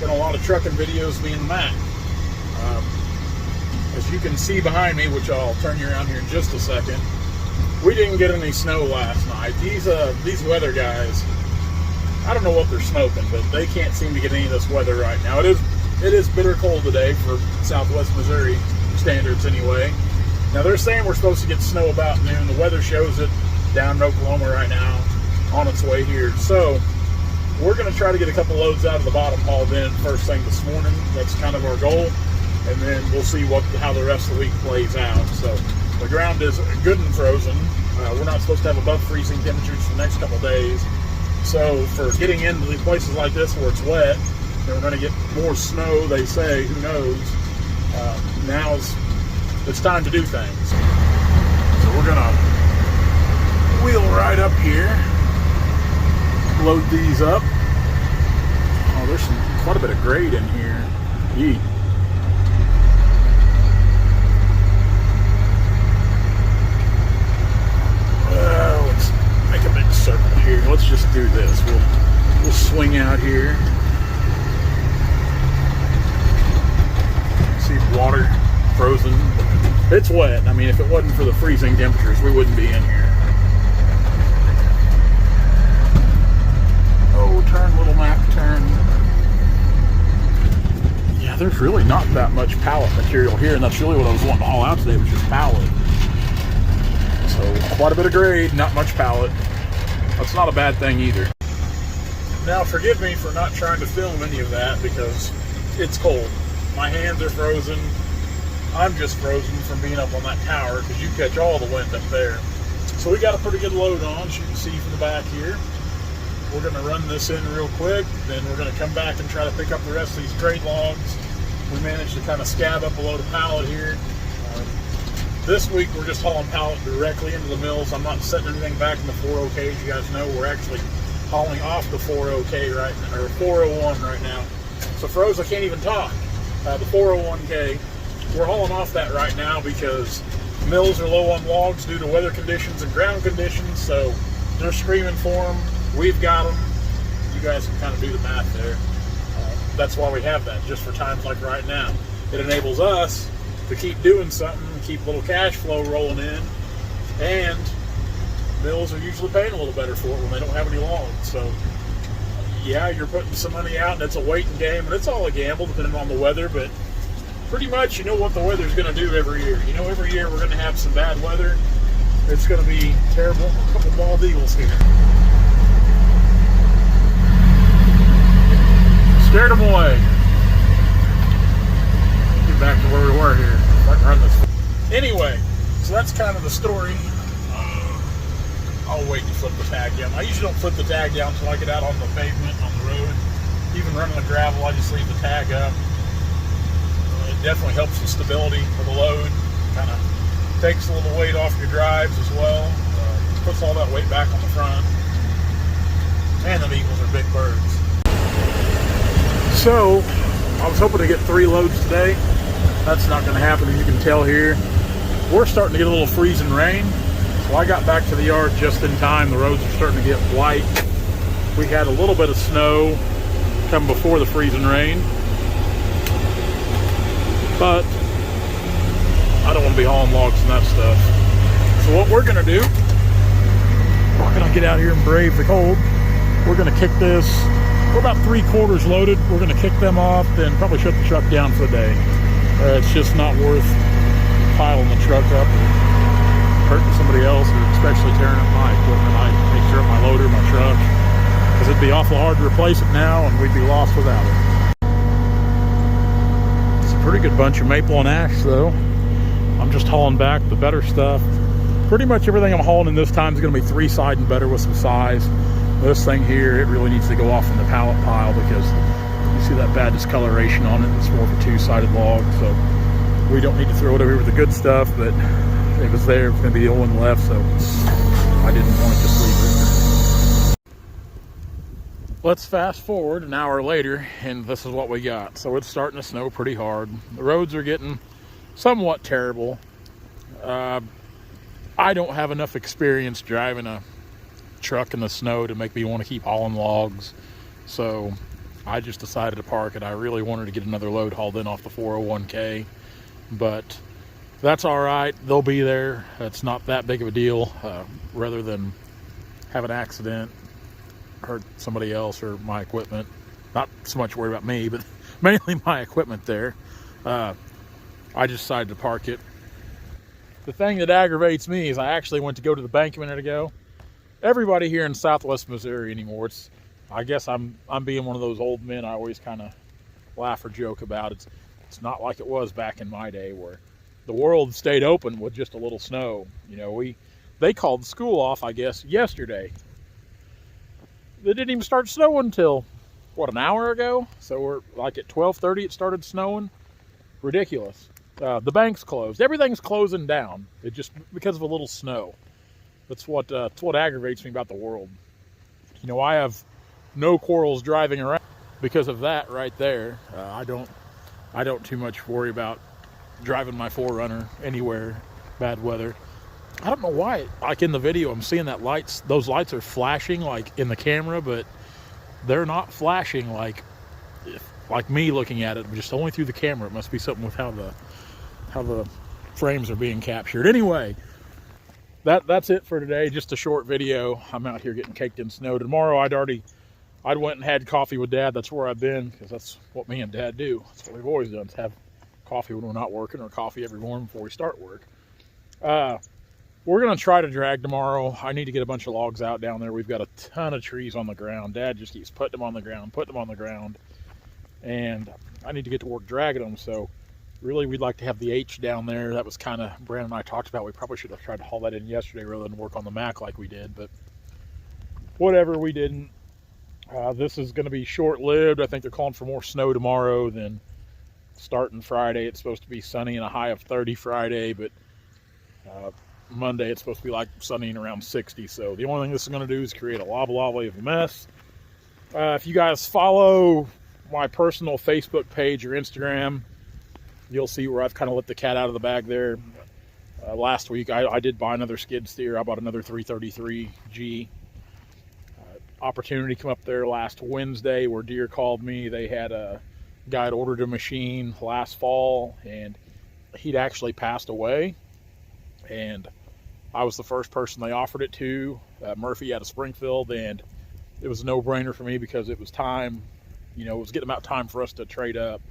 in a lot of trucking videos, me and Matt. As you can see behind me, which I'll turn you around here in just a second, we didn't get any snow last night. These weather guys, I don't know what they're smoking, but they can't seem to get any of this weather right now. It is bitter cold today for Southwest Missouri standards anyway. Now they're saying we're supposed to get snow about noon. The weather shows it down in Oklahoma right now, on its way here. So we're going to try to get a couple loads out of the bottom hauled in first thing this morning. That's kind of our goal. And then we'll see how the rest of the week plays out. So the ground is good and frozen. We're not supposed to have above freezing temperatures for the next couple days. So for getting into the places like this where it's wet, and we're going to get more snow, they say, who knows. It's time to do things. So we're going to wheel right up here, load these up. Oh, there's quite a bit of grade in here. Yeet. Let's make a big circle here. Let's just do this. We'll swing out here. See water frozen. It's wet. I mean, if it wasn't for the freezing temperatures, we wouldn't be in here. Oh, turn, little Mac, turn. Yeah, there's really not that much pallet material here, and that's really what I was wanting to haul out today, was just pallet. So quite a bit of grade, not much pallet. That's not a bad thing either. Now forgive me for not trying to film any of that because it's cold. My hands are frozen. I'm just frozen from being up on that tower because you catch all the wind up there. So we got a pretty good load on, as you can see from the back here. We're going to run this in real quick, then we're going to come back and try to pick up the rest of these trade logs. We managed to kind of scab up a load of pallet here. This week we're just hauling pallet directly into the mills. I'm not setting anything back in the 40K. As you guys know, we're actually hauling off the 40K right now, or 401 right now. So froze, I can't even talk. The 401K, we're hauling off that right now because mills are low on logs due to weather conditions and ground conditions. So they're screaming for them. We've got them. You guys can kind of do the math there. That's why we have that, just for times like right now. It enables us to keep doing something, keep a little cash flow rolling in, and mills are usually paying a little better for it when they don't have any logs. So yeah, you're putting some money out and it's a waiting game, and it's all a gamble depending on the weather, but pretty much you know what the weather's going to do every year. You know, every year we're going to have some bad weather. It's going to be terrible. A couple bald eagles here. Scared them away. Get back to where we were here. If I can run this. Anyway, so that's kind of the story. I'll wait to flip the tag down. I usually don't flip the tag down until I get out on the pavement, on the road. Even running the gravel, I just leave the tag up. It definitely helps the stability of the load. Kind of takes a little weight off your drives as well. Puts all that weight back on the front. And the eagles are big birds. So, I was hoping to get 3 loads today. That's not going to happen, as you can tell here. We're starting to get a little freezing rain. So I got back to the yard just in time. The roads are starting to get white. We had a little bit of snow come before the freezing rain. But I don't want to be hauling logs and that stuff. So what we're going to do, we're going to get out here and brave the cold. We're going to kick this. We're about 3/4 loaded. We're going to kick them off, then probably shut the truck down for the day. It's just not worth piling the truck up or hurting somebody else, or especially tearing up my equipment. I take care of my loader, my truck, because it'd be awful hard to replace it now, and we'd be lost without it. It's a pretty good bunch of maple and ash, though. I'm just hauling back the better stuff. Pretty much everything I'm hauling in this time is going to be 3-side and better with some size. This thing here, it really needs to go off in the pallet pile because you see that bad discoloration on it. It's more of a 2-sided log, so we don't need to throw it over with the good stuff, but if it's there, it's going to be the only one left, so I didn't want to just leave it. Let's fast forward an hour later, and this is what we got. So it's starting to snow pretty hard. The roads are getting somewhat terrible. I don't have enough experience driving a truck in the snow to make me want to keep hauling logs. So I just decided to park it. I really wanted to get another load hauled in off the 401k, but that's all right. They'll be there. It's not that big of a deal. Rather than have an accident, hurt somebody else or my equipment, not so much worried about me, but mainly my equipment there. I just decided to park it. The thing that aggravates me is I actually went to go to the bank a minute ago. Everybody here in Southwest Missouri anymore, I guess I'm being one of those old men I always kind of laugh or joke about. It's not like it was back in my day where the world stayed open with just a little snow. You know, they called school off, I guess, yesterday. It didn't even start snowing until, what, an hour ago? So we're like at 12:30 it started snowing. Ridiculous. The bank's closed. Everything's closing down. It just because of a little snow. That's what aggravates me about the world. You know, I have no quarrels driving around because of that right there. I don't too much worry about driving my 4Runner anywhere, bad weather. I don't know why, like in the video, I'm seeing that those lights are flashing like in the camera, but they're not flashing like me looking at it, just only through the camera. It must be something with how the frames are being captured. Anyway, that's it for today. Just a short video. I'm out here getting caked in snow. Tomorrow I'd went and had coffee with Dad. That's where I've been, because that's what me and Dad do. That's what we've always done, is have coffee when we're not working, or coffee every morning before we start work. We're going to try to drag tomorrow. I need to get a bunch of logs out down there. We've got a ton of trees on the ground. Dad just keeps putting them on the ground, and I need to get to work dragging them. So really, we'd like to have the H down there. That was kind of, Brandon and I talked about, we probably should have tried to haul that in yesterday rather than work on the Mac like we did, but whatever, we didn't. This is going to be short-lived. I think they're calling for more snow tomorrow than starting Friday. It's supposed to be sunny and a high of 30 Friday, but Monday it's supposed to be like sunny and around 60. So the only thing this is going to do is create a lava of a mess. If you guys follow my personal Facebook page or Instagram, you'll see where I've kind of let the cat out of the bag there. Last week I did buy another skid steer. I bought another 333G. Opportunity come up there last Wednesday where Deere called me. They had a guy had ordered a machine last fall, and he'd actually passed away, and I was the first person they offered it to, Murphy out of Springfield, and it was a no-brainer for me because it was time. You know, it was getting about time for us to trade up.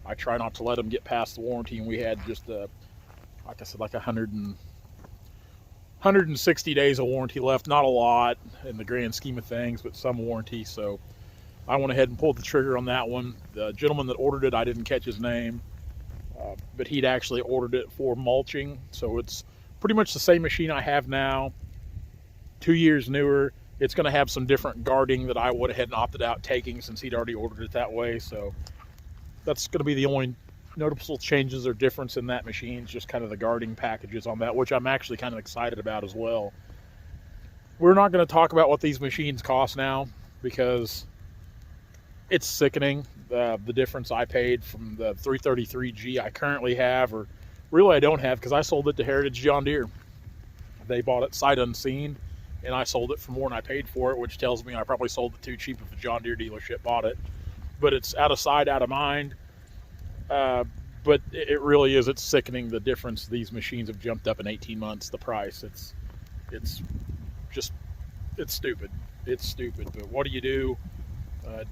I try not to let them get past the warranty, and we had just like I said, like 160 days of warranty left. Not a lot in the grand scheme of things, but some warranty. So I went ahead and pulled the trigger on that one. The gentleman that ordered it, I didn't catch his name, but he'd actually ordered it for mulching. So it's pretty much the same machine I have now, 2 years newer. It's going to have some different guarding that I would have had opted out taking since he'd already ordered it that way. So that's going to be the only noticeable changes or difference in that machine, just kind of the guarding packages on that, which I'm actually kind of excited about as well. We're not going to talk about what these machines cost now because it's sickening, the difference I paid from the 333G I currently have, or really I don't have, because I sold it to Heritage John Deere. They bought it sight unseen, and I sold it for more than I paid for it, which tells me I probably sold it too cheap if a John Deere dealership bought it. But it's out of sight, out of mind. But it really is. It's sickening the difference. These machines have jumped up in 18 months. The price, it's stupid. It's stupid. But what do you do?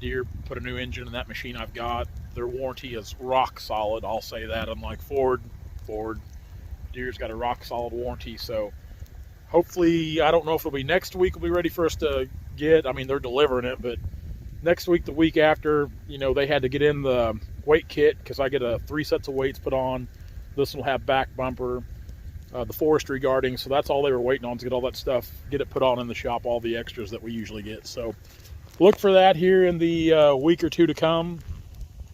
Deere put a new engine in that machine I've got. Their warranty is rock solid. I'll say that. Unlike Ford, Deere's got a rock solid warranty. So hopefully, I don't know if it'll be next week. We'll be ready for us to get. I mean, they're delivering it, but next week, the week after, you know, they had to get in the weight kit because I get 3 sets of weights put on. This will have back bumper, the forestry guarding. So that's all they were waiting on, to get all that stuff, get it put on in the shop, all the extras that we usually get. So look for that here in the week or two to come.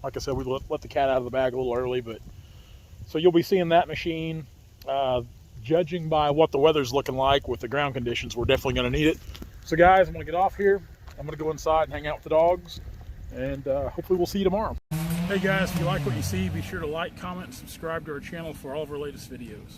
Like I said, we let the cat out of the bag a little early, but so you'll be seeing that machine. Judging by what the weather's looking like with the ground conditions, we're definitely going to need it. So guys, I'm going to get off here. I'm going to go inside and hang out with the dogs, and hopefully we'll see you tomorrow. Hey guys, if you like what you see, be sure to like, comment, and subscribe to our channel for all of our latest videos.